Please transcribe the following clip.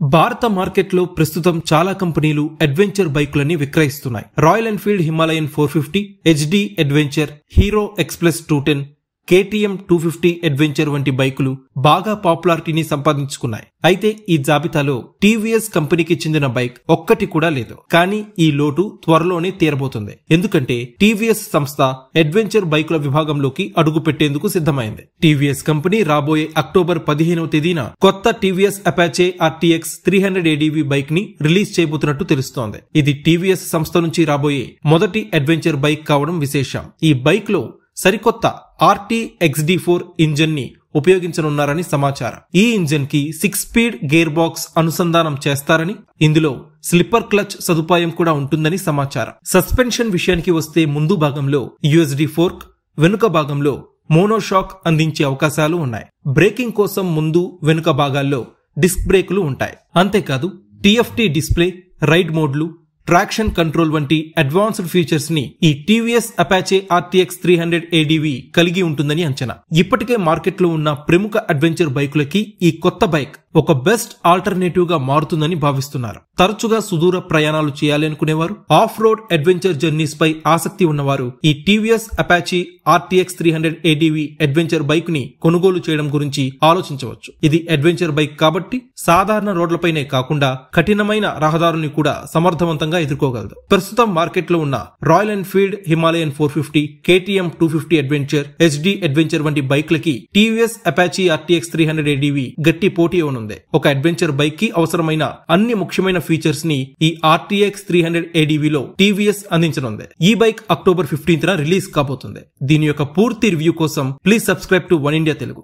భారత మార్కెట్లో ప్రస్తుతం చాలా కంపెనీలు అడ్వెంచర్ బైకులని విక్రయిస్తున్నాయి. Royal Enfield Himalayan 450, HD adventure, Hero Xpulse 210, KTM 250 adventure వంటి బైకులు బాగా పాపులారిటీని సంపాదించుకున్నాయి. అయితే ఈ జాబితాలో టీవీఎస్ కంపెనీకి చెందిన బైక్ ఒక్కటి కూడా లేదు. కానీ ఈ లోటు త్వరలోనే తీరబోతుంది. ఎందుకంటే టీవీఎస్ సంస్థ అడ్వెంచర్ బైకుల విభాగంలోకి అడుగు పెట్టేందుకు సిద్ధమైంది. టీవీఎస్ కంపెనీ రాబోయే అక్టోబర్ 15వ తేదీన కొత్త TVS Apache RTX 300 ADV bike ని రిలీజ్ చేయబోతున్నట్టు తెలుస్తోంది. ఇది టీవీఎస్ సంస్థ నుంచి రాబోయే మొదటి అడ్వెంచర్ బైక్ కావడం విశేషం. ఈ బైక్ లో సరికొత్త RT-XD4 ఇంజన్ ని ఉపయోగించనున్నారని సమాచారం. ఈ ఇంజన్ కి 6 స్పీడ్ గేర్ బాక్స్ అనుసంధానం చేస్తారని, ఇందులో స్లిప్పర్ క్లచ్ సదుపాయం కూడా ఉంటుందని సమాచారం. సస్పెన్షన్ విషయానికి వస్తే ముందు భాగంలో USD ఫోర్క్, వెనుక భాగంలో మోనోషాక్ అందించే అవకాశాలు ఉన్నాయి. బ్రేకింగ్ కోసం ముందు వెనుక భాగాల్లో డిస్క్ బ్రేకులు ఉంటాయి. అంతేకాదు TFT డిస్ప్లే, రైడ్ మోడ్లు, ట్రాక్షన్ కంట్రోల్ వంటి అడ్వాన్స్డ్ ఫీచర్స్ ని ఈ టీవీఎస్ అపాచే RTX 300 ADV కలిగి ఉంటుందని అంచనా. ఇప్పటికే మార్కెట్ లో ఉన్న ప్రముఖ అడ్వెంచర్ బైకులకి ఈ కొత్త బైక్ ఒక బెస్ట్ ఆల్టర్నేటివ్ గా మారుతుందని భావిస్తున్నారు. తరచుగా సుదూర ప్రయాణాలు చేయాలి అనుకునేవారు, ఆఫ్ రోడ్ అడ్వెంచర్ జర్నీస్ పై ఆసక్తి ఉన్నవారు ఈ TVS Apache RTX 300 ADV adventure bike ని కొనుగోలు చేయడం గురించి ఆలోచించవచ్చు. ఇది అడ్వెంచర్ బైక్ కాబట్టి సాధారణ రోడ్లపైనే కాకుండా కఠినమైన రహదారుల్ని కూడా సమర్థవంతంగా ఎదుర్కోగలదు. ప్రస్తుతం మార్కెట్ లో ఉన్న royal Enfield Himalayan 450, KTM 250 adventure, HD adventure వంటి బైక్లకి టీవీఎస్ అపాచే RTX 300 ADV గట్టి పోటీ ఇవ్వనుంది. ఒక అడ్వెంచర్ బైక్ కి అవసరమైన అన్ని ముఖ్యమైన ఫీచర్స్ ని ఈ RTX 300 ADV లో టీవీఎస్ అందించనుంది. ఈ బైక్ అక్టోబర్ 15న రిలీజ్ కాబోతుంది. దీని యొక్క పూర్తి రివ్యూ కోసం please subscribe to one India Telugu.